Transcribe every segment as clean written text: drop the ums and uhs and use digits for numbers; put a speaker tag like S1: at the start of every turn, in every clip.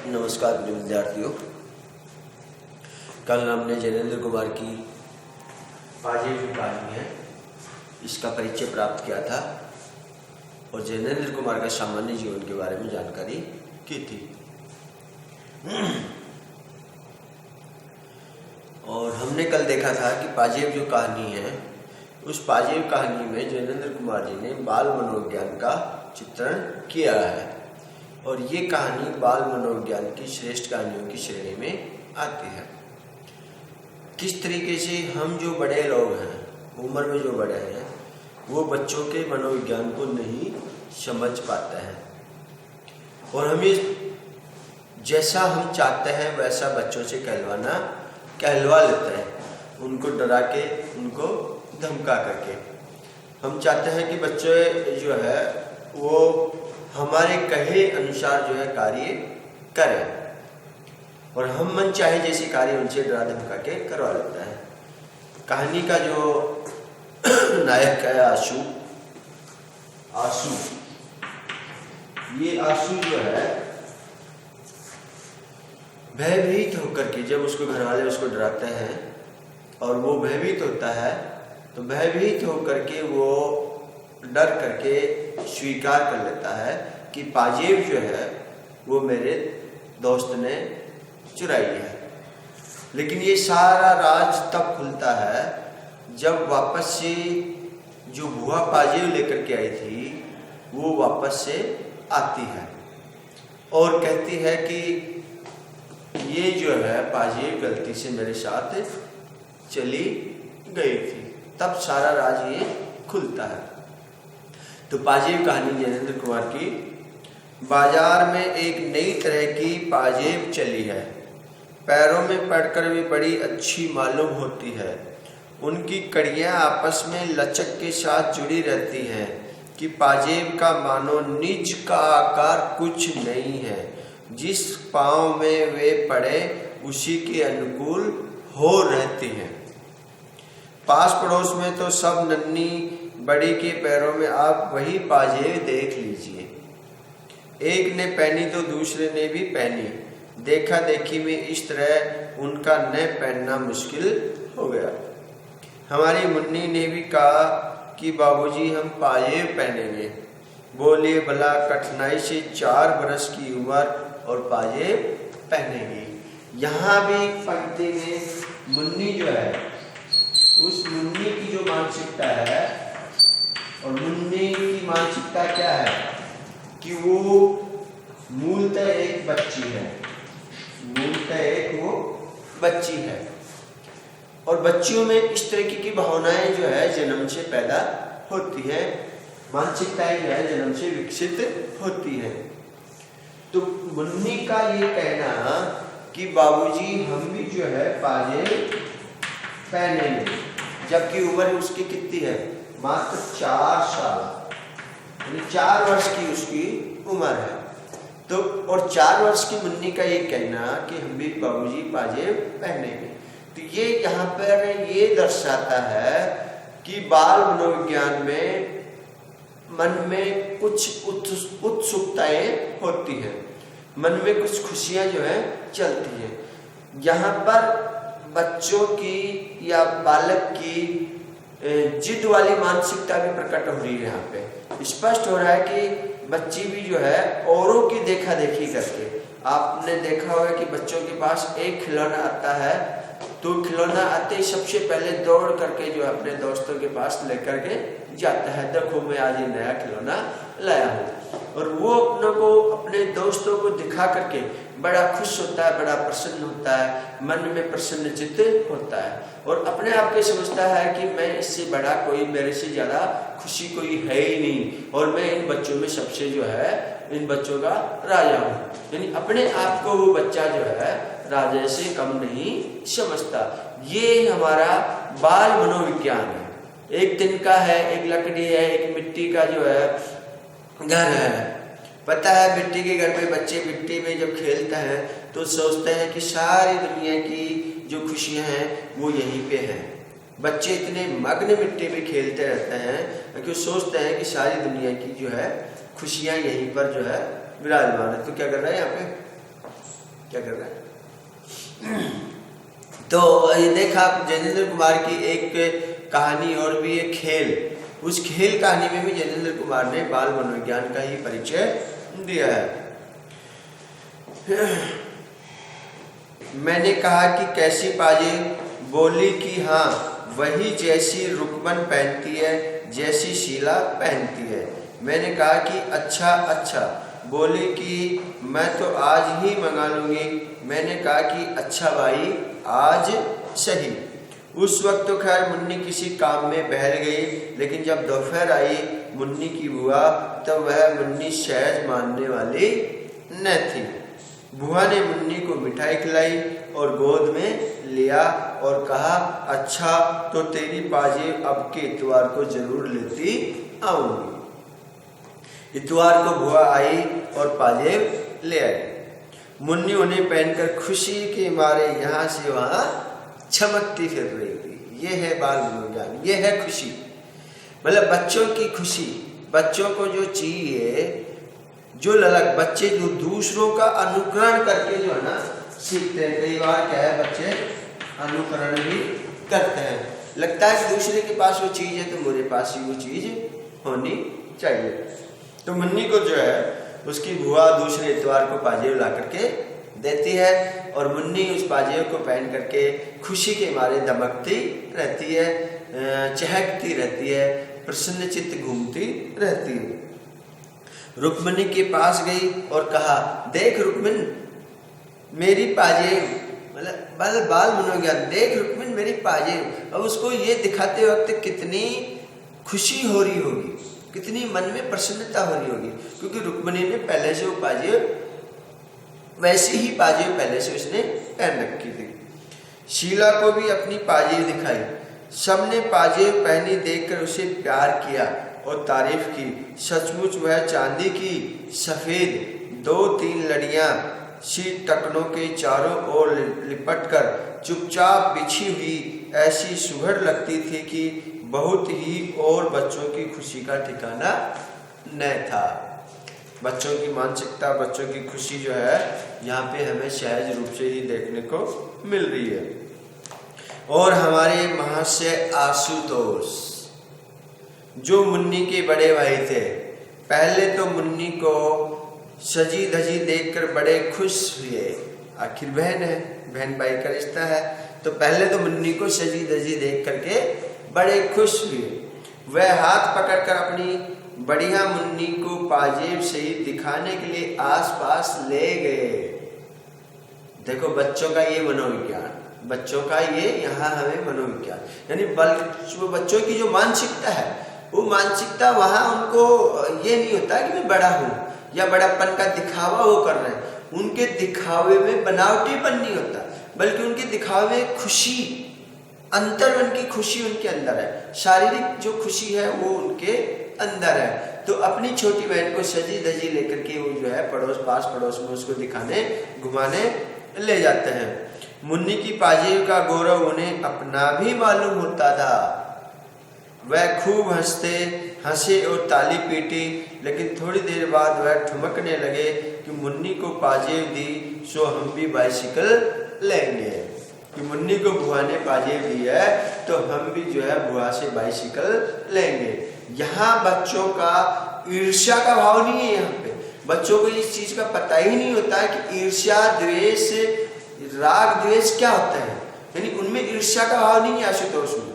S1: नमस्कार प्रिय विद्यार्थियों। कल हमने जैनेन्द्र कुमार की पाजेब की कहानी है इसका परिचय प्राप्त किया था और जैनेन्द्र कुमार का सामान्य जीवन के बारे में जानकारी की थी। और हमने कल देखा था कि पाजेब जो कहानी है उस पाजेब कहानी में जैनेन्द्र कुमार जी ने बाल मनोविज्ञान का चित्रण किया है और ये कहानी बाल मनोविज्ञान की श्रेष्ठ कहानियों की श्रेणी में आती है। किस तरीके से हम जो बड़े लोग हैं, उम्र में जो बड़े हैं, वो बच्चों के मनोविज्ञान को नहीं समझ पाते हैं और हमें जैसा हम चाहते हैं वैसा बच्चों से कहलवा लेते हैं, उनको डरा के, उनको धमका करके। हम चाहते हैं कि बच्चे जो है वो हमारे कहे अनुसार जो है कार्य करें और हम मन चाहे जैसे कार्य उनसे डरा धमका के करवा लेता है। कहानी का जो नायक है आशु, ये आशु जो है भयभीत होकर के, जब उसको घर वाले उसको डराते हैं और वो भयभीत होता है तो भयभीत होकर के वो डर करके स्वीकार कर लेता है कि पाजेब जो है वो मेरे दोस्त ने चुराई है। लेकिन ये सारा राज तब खुलता है जब वापस से जो बुआ पाजेब लेकर के आई थी वो वापस से आती है और कहती है कि ये जो है पाजेब गलती से मेरे साथ चली गई थी। तब सारा राज ये खुलता है। तो पाजेब कहानी जैनेन्द्र कुमार की। बाजार में एक नई तरह की पाजेब चली है, पैरों में पड़कर भी बड़ी अच्छी मालूम होती है। उनकी कड़ियाँ आपस में लचक के साथ जुड़ी रहती हैं कि पाजेब का मानो निज का आकार कुछ नहीं है, जिस पाँव में वे पड़े उसी के अनुकूल हो रहती हैं। पास पड़ोस में तो सब नन्ही बड़ी के पैरों में आप वही पाजेब देख लीजिए। एक ने पहनी तो दूसरे ने भी पहनी। देखा देखी में इस तरह उनका न पहनना मुश्किल हो गया। हमारी मुन्नी ने भी कहा कि बाबूजी हम पाजेब पहनेंगे। बोलिए भला कठिनाई से 4 बरस की उम्र और पाजेब पहनेगी। यहाँ भी पंक्ति में मुन्नी जो है, उस मुन्नी की जो मानसिकता है, और मुन्नी की मानसिकता क्या है कि वो मूलतः एक बच्ची है, वो बच्ची है और बच्चियों में इस तरह की भावनाएं जो है जन्म से पैदा होती है, मानसिकताएं जो है जन्म से विकसित होती है। तो मुन्नी का ये कहना कि बाबूजी हम भी जो है पाजेब पहनेंगे, जबकि उम्र उसकी कितनी है, मात्र 4 साल, यानी 4 वर्ष की उसकी उम्र है। तो और 4 वर्ष की मुन्नी का ये कहना कि हम भी बाबूजी पाजेब पहनेंगे, तो ये यहाँ पर ये दर्शाता है कि बाल मनोविज्ञान में मन में कुछ उत्सुकताएं होती हैं, मन में कुछ खुशियां जो है चलती हैं। यहाँ पर बच्चों की या बालक की जिद वाली मानसिकता भी प्रकट हो रही है। यहाँ पे स्पष्ट हो रहा है कि बच्ची भी जो है औरों की देखा देखी करके, आपने देखा होगा कि बच्चों के पास एक खिलौना आता है तो खिलौना आते ही सबसे पहले दौड़ करके जो अपने दोस्तों के पास लेकर के जाता है, देखो मैं आज ये नया खिलौना लाया हूँ, और वो अपनों को, अपने दोस्तों को दिखा करके बड़ा खुश होता है, बड़ा प्रसन्न होता है, मन में प्रसन्नचित्त होता है और अपने आप को समझता है कि मैं इससे बड़ा कोई, मेरे से ज़्यादा खुशी कोई है ही नहीं और मैं इन बच्चों में सबसे जो है, इन बच्चों का राजा हूँ। यानी अपने आप को वो बच्चा जो है राजा से कम नहीं समझता। ये हमारा बाल मनोविज्ञान है। एक दिन का है, एक लकड़ी है, एक मिट्टी का जो है घर है। पता है मिट्टी के घर में बच्चे मिट्टी में जब खेलते हैं तो सोचते हैं कि सारी दुनिया की जो खुशियां हैं वो यहीं पे हैं। बच्चे इतने मग्न मिट्टी में खेलते रहते हैं कि सोचते हैं कि सारी दुनिया की जो है खुशियां यहीं पर जो है विराजमान है। तो क्या कर रहा है यहाँ पे, क्या कर रहा है? तो ये देखा जैनेंद्र कुमार की एक कहानी और भी एक खेल, उस खेल कहानी में भी जैनेंद्र कुमार ने बाल मनोविज्ञान का ही परिचय दिया है। मैंने कहा कि कैसी पाजे? बोली कि हाँ वही जैसी रुकमन पहनती है, जैसी शीला पहनती है। मैंने कहा कि अच्छा अच्छा। बोली कि मैं तो आज ही मंगा लूँगी। मैंने कहा कि अच्छा भाई आज सही। उस वक्त तो खैर मुन्नी किसी काम में बहल गई, लेकिन जब दोपहर आई मुन्नी की बुआ, तब वह मुन्नी सहज मानने वाली न थी। बुआ ने मुन्नी को मिठाई खिलाई और गोद में लिया और कहा, अच्छा तो तेरी पाजेब अब के इतवार को जरूर लेती आऊंगी। इतवार को बुआ आई और पाजेब ले आई। मुन्नी उन्हें पहनकर खुशी के मारे यहाँ से वहाँ चमकती फिर रही थी। ये है बाल मनोविज्ञान, ये है खुशी। मतलब बच्चों की खुशी, बच्चों को जो चाहिए, जो ललक, बच्चे जो दूसरों का अनुकरण करके जो है ना सीखते हैं। कई बार क्या है, बच्चे अनुकरण भी करते हैं। लगता है कि दूसरे के पास वो चीज़ है तो मेरे पास ही वो चीज़ होनी चाहिए। तो मुन्नी को जो है उसकी बुआ दूसरे इतवार को पाजेब ला करके देती है और मुन्नी उस पाजेब को पहन करके खुशी के मारे दमकती रहती है, चहकती रहती है, प्रसन्न चित्त घूमती रहती है। रुक्मिणी के पास गई और कहा, देख रुक्मिण मेरी पाजेब, मतलब बाल मनोविज्ञान, देख रुक्मिण मेरी पाजेब। अब उसको ये दिखाते वक्त कितनी खुशी हो रही होगी, कितनी मन में प्रसन्नता हो रही होगी, क्योंकि रुक्मिणी ने पहले से वो पाजेब, वैसी ही पाजेब पहले से उसने पहन रखी थी। शीला को भी अपनी पाजेब दिखाई। सबने पाजेब पहनी देखकर उसे प्यार किया और तारीफ की। सचमुच वह चांदी की सफेद 2-3 लड़ियां सी टकनों के चारों ओर लिपटकर चुपचाप बिछी हुई ऐसी सुघड़ लगती थी कि बहुत ही, और बच्चों की खुशी का ठिकाना न था। बच्चों की मानसिकता, बच्चों की खुशी जो है यहाँ पे हमें सहज रूप से ही देखने को मिल रही है। और हमारे महाशय आशुतोष जो मुन्नी के बड़े भाई थे, पहले तो मुन्नी को सजी धजी देखकर बड़े खुश हुए। आखिर बहन है, बहन भाई का रिश्ता है, तो पहले तो मुन्नी को सजी धजी देख करके बड़े खुश हुए। वह हाथ पकड़कर अपनी बढ़िया मुन्नी को पाजेब सहित दिखाने के लिए आसपास ले गए। देखो बच्चों का ये मनोविज्ञान, बच्चों का ये यहाँ हमें मनोविज्ञान, यानी बच्चों की जो मानसिकता है, वो मानसिकता वहाँ उनको ये नहीं होता कि मैं बड़ा हूँ या बड़ापन का दिखावा वो कर रहे हैं। उनके दिखावे में बनावटीपन नहीं होता, बल्कि उनके दिखावे में खुशी, अंतर्मन की खुशी उनके अंदर है। शारीरिक जो खुशी है वो उनके अंदर है। तो अपनी छोटी बहन को सजी धजी लेकर के वो जो है पास पड़ोस में उसको दिखाने घुमाने ले जाते हैं। मुन्नी की पाजेब का गौरव उन्हें अपना भी मालूम होता था। वह खूब हंसे और ताली पीटी, लेकिन थोड़ी देर बाद वह ठुमकने लगे कि मुन्नी को पाजेब दी सो हम भी बाइसिकल लेंगे। कि मुन्नी को बुआ ने पाजेब दी है तो हम भी जो है बुआ से बाइसिकल लेंगे। यहाँ बच्चों का ईर्ष्या का भाव नहीं है। यहाँ पे बच्चों को इस चीज का पता ही नहीं होता है कि ईर्ष्या, द्वेष, राग द्वेष क्या होता है, यानी उनमें ईर्ष्या का भाव नहीं है आशुतोष में,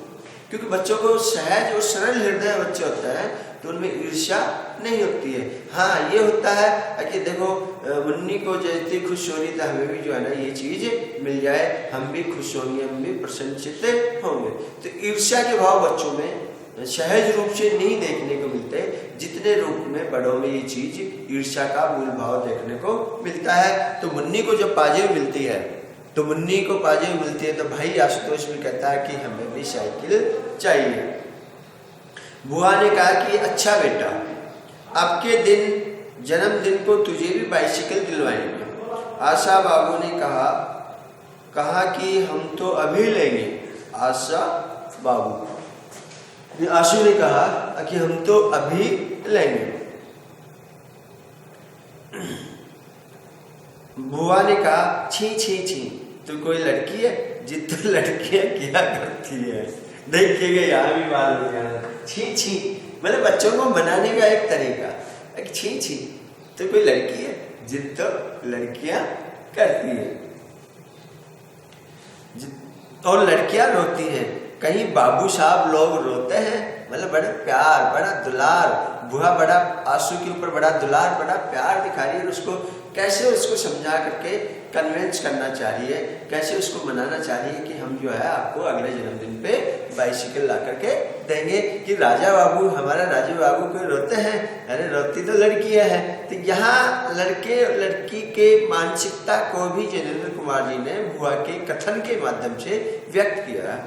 S1: क्योंकि बच्चों को सहज और सरल हृदय बच्चे होते हैं तो उनमें ईर्ष्या नहीं होती है। हाँ ये होता है कि देखो मुन्नी को जैसे खुश हो रही था, हमें भी जो है ना ये चीज मिल जाए, हम भी खुश होंगे, हम भी प्रसन्नचित्त होंगे। तो ईर्ष्या के भाव बच्चों में सहज रूप से नहीं देखने को मिलते, जितने रूप में बड़ों में ये चीज ईर्ष्या का मूल भाव देखने को मिलता है। तो मुन्नी को जब पाजेब मिलती है तो मुन्नी को पाजेब मिलती है तो भाई आशुतोष भी कहता है कि हमें भी साइकिल चाहिए। बुआ ने कहा कि अच्छा बेटा, अब के दिन जन्मदिन को तुझे भी बाइसिकल दिलवाएंगे। आशा बाबू ने कहा कि हम तो अभी लेंगे। आशू ने कहा कि हम तो अभी लेंगे। बुआ ने कहा, छी छी छी, तू कोई लड़की है? जित लड़कियां क्या करती है। देखिएगा यहाँ भी बाल हो गया, छी छी, मतलब बच्चों को मनाने का एक तरीका, छी छी, तो कोई लड़की है? जिद तो लड़कियां करती है। और लड़कियां रोती हैं। कहीं बाबू साहब लोग रोते हैं, मतलब बड़े प्यार, बड़ा दुलार, बुआ बड़ा आंसू के ऊपर बड़ा दुलार, बड़ा प्यार दिखा रही है उसको। कैसे उसको समझा करके कन्विंस करना चाहिए, कैसे उसको मनाना चाहिए कि हम जो है आपको अगले जन्मदिन पे बाइसिकल ला करके देंगे। कि राजा बाबू, हमारा राजा बाबू को रोते हैं, अरे रोती तो लड़कियां हैं। तो यहाँ लड़के लड़की के मानसिकता को भी जिनेंद्र कुमार जी ने बुआ के कथन के माध्यम से व्यक्त किया।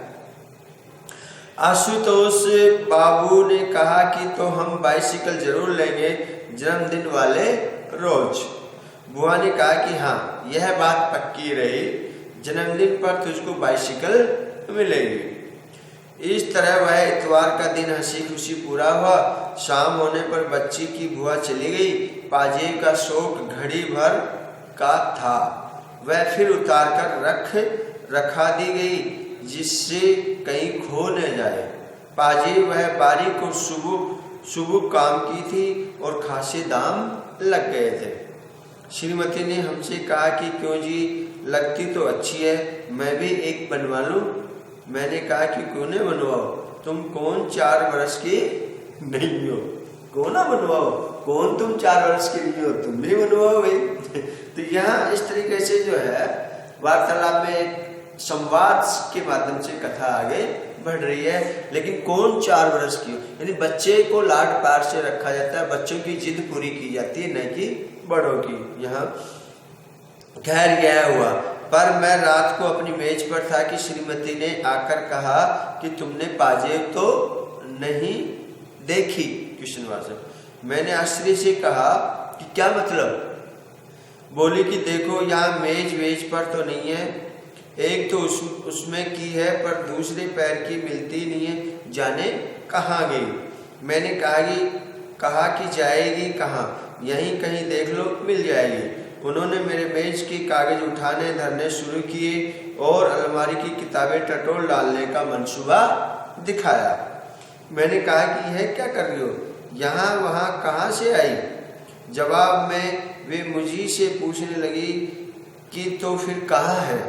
S1: आशुतोष बाबू ने कहा कि तो हम बाइसिकल जरूर लेंगे जन्मदिन वाले रोज। बुआ ने कहा कि हाँ, यह बात पक्की रही, जन्मदिन पर तुझको बाइसिकल मिलेगी। इस तरह वह इतवार का दिन हंसी खुशी पूरा हुआ। शाम होने पर बच्ची की बुआ चली गई। पाजेब का शौक घड़ी भर का था, वह फिर उतार कर रखा दी गई, जिससे कहीं खो न जाए। पाजेब वह बारीक और शुभ काम की थी और खासे दाम लग गए थे। श्रीमती ने हमसे कहा कि क्यों जी, लगती तो अच्छी है, मैं भी एक बनवा लूं। मैंने कहा कि क्यों न बनवाओ, तुम कौन 4 वर्ष की नहीं हो, कौन ना बनवाओ, कौन तुम 4 वर्ष की नहीं हो, तुम भी बनवाओ भाई। तो यहाँ इस तरीके से जो है वार्तालाप में संवाद के माध्यम से कथा आगे बढ़ रही है। लेकिन कौन 4 वर्ष की, यानी बच्चे को लाड प्यार से रखा जाता है, बच्चों की जिद पूरी की जाती है, न कि बड़ों की। यहाँ खैर यह हुआ, पर मैं रात को अपनी मेज पर था कि श्रीमती ने आकर कहा कि तुमने पाजेब तो नहीं देखी कृष्णवास। मैंने आश्चर्य से कहा कि क्या मतलब? बोली कि देखो, यहाँ मेज वेज पर तो नहीं है, एक तो उसमें की है, पर दूसरे पैर की मिलती नहीं है, जाने कहाँ गई। मैंने कहा कि जाएगी कहाँ, यहीं कहीं देख लो, मिल जाएगी। उन्होंने मेरे मेज के कागज उठाने धरने शुरू किए और अलमारी की किताबें टटोल डालने का मंसूबा दिखाया। मैंने कहा कि यह क्या कर रही हो, यहाँ वहाँ कहाँ से आई? जवाब में वे मुझी से पूछने लगी कि तो फिर कहाँ है?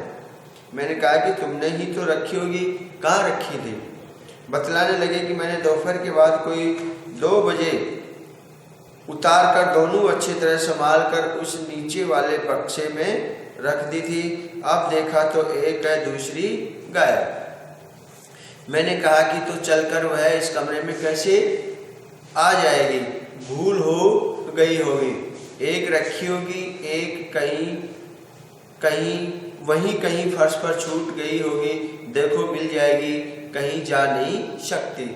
S1: मैंने कहा कि तुमने ही तो रखी होगी, कहाँ रखी थी? बतलाने लगे कि मैंने दोपहर के बाद कोई 2 बजे उतार कर दोनों अच्छी तरह संभाल कर उस नीचे वाले बक्से में रख दी थी। अब देखा तो एक है, दूसरी गायब। मैंने कहा कि तो चलकर वह इस कमरे में कैसे आ जाएगी? भूल हो गई होगी, एक रखी होगी, एक कहीं फर्श पर छूट गई होगी, देखो मिल जाएगी, कहीं जा नहीं सकती।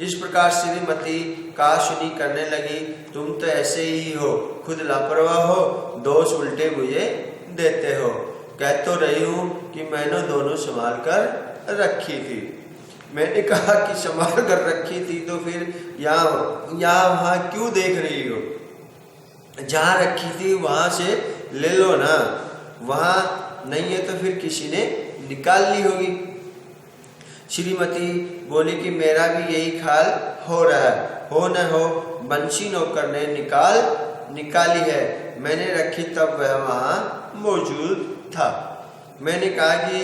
S1: इस प्रकार श्रीमती कहासुनी करने लगी। तुम तो ऐसे ही हो, खुद लापरवाह हो, दोष उल्टे मुझे देते हो। कह तो रही हूँ कि मैंने दोनों संभाल कर रखी थी। मैंने कहा कि संभाल कर रखी थी तो फिर यहाँ वहाँ क्यों देख रही हो? जहाँ रखी थी वहाँ से ले लो ना, वहाँ नहीं है तो फिर किसी ने निकाल ली होगी। श्रीमती बोली कि मेरा भी यही ख्याल हो रहा है, हो न हो बंशी नौकर ने निकाली है, मैंने रखी तब वह वहाँ मौजूद था। मैंने कहा कि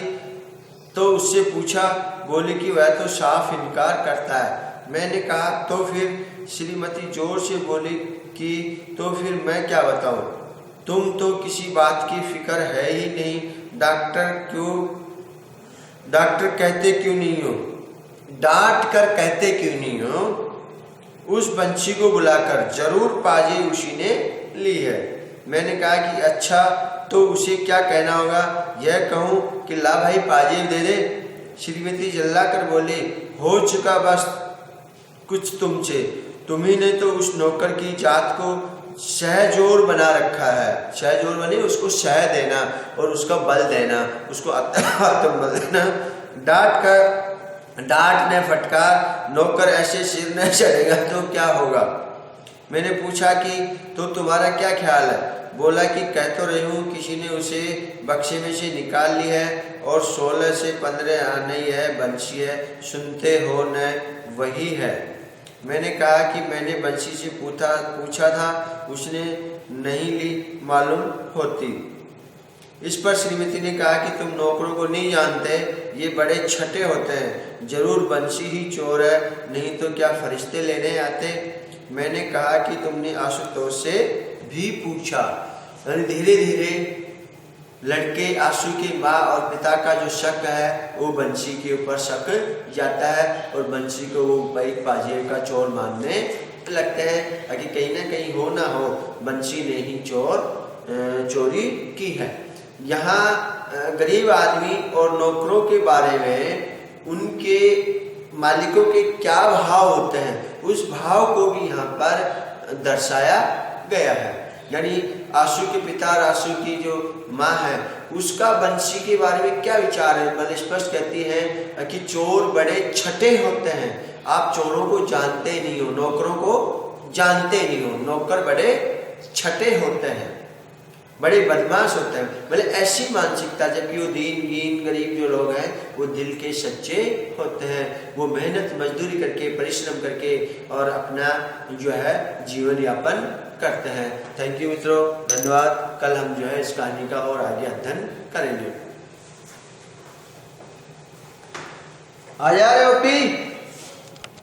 S1: तो उससे पूछा, बोली कि वह तो साफ इनकार करता है। मैंने कहा तो फिर? श्रीमती जोर से बोली कि तो फिर मैं क्या बताऊं, तुम तो किसी बात की फिक्र है ही नहीं। डॉक्टर कहते क्यों नहीं हो, डांट कर कहते क्यों नहीं हो? उस बंशी को बुलाकर जरूर पाजेब उसी ने ली है। मैंने कहा कि अच्छा, तो उसे क्या कहना होगा? यह कहूँ कि ला भाई पाजेब दे दे? श्रीमती जल्ला कर बोली, हो चुका बस कुछ तुमसे, तुम्ही ने तो उस नौकर की जात को सहजोर बना रखा है। सहजोर बने उसको सह देना और उसका बल देना, उसको आत्मबल देना। डांट ने फटकार, नौकर ऐसे सिर न चढ़ेगा तो क्या होगा? मैंने पूछा कि तो तुम्हारा क्या ख्याल है? बोला कि कह तो रही हूँ किसी ने उसे बक्से में से निकाल ली है और 16 से 15 नहीं है, बंसी है, सुनते हो न वही है। मैंने कहा कि मैंने बंसी से पूछा था, उसने नहीं ली मालूम होती। इस पर श्रीमती ने कहा कि तुम नौकरों को नहीं जानते, ये बड़े छठे होते हैं, जरूर बंसी ही चोर है, नहीं तो क्या फरिश्ते लेने आते। मैंने कहा कि तुमने आशुतोष से भी पूछा। धीरे धीरे लड़के आशु की माँ और पिता का जो शक है वो बंसी के ऊपर शक जाता है और बंसी को वो बाइक पाजिए का चोर मानने लगते हैं कि कहीं ना कहीं हो ना हो बंसी ने ही चोरी की है। यहाँ गरीब आदमी और नौकरों के बारे में उनके मालिकों के क्या भाव होते हैं, उस भाव को भी यहाँ पर दर्शाया गया है। यानी आशु के पिता और आशु की जो माँ है उसका बंसी के बारे में क्या विचार है। बड़े स्पष्ट कहती है कि चोर बड़े छठे होते हैं, आप चोरों को जानते नहीं हो, नौकरों को जानते नहीं हो, नौकर बड़े छठे होते हैं, बड़े बदमाश होते हैं। मतलब ऐसी मानसिकता, जबकि वो दीन गरीब जो लोग हैं वो दिल के सच्चे होते हैं, वो मेहनत मजदूरी करके परिश्रम करके और अपना जो है जीवन यापन करते हैं। थैंक यू मित्रों, धन्यवाद। कल हम जो है इस कहानी का और आगे अध्ययन करेंगे। आ जा रहे हो पी।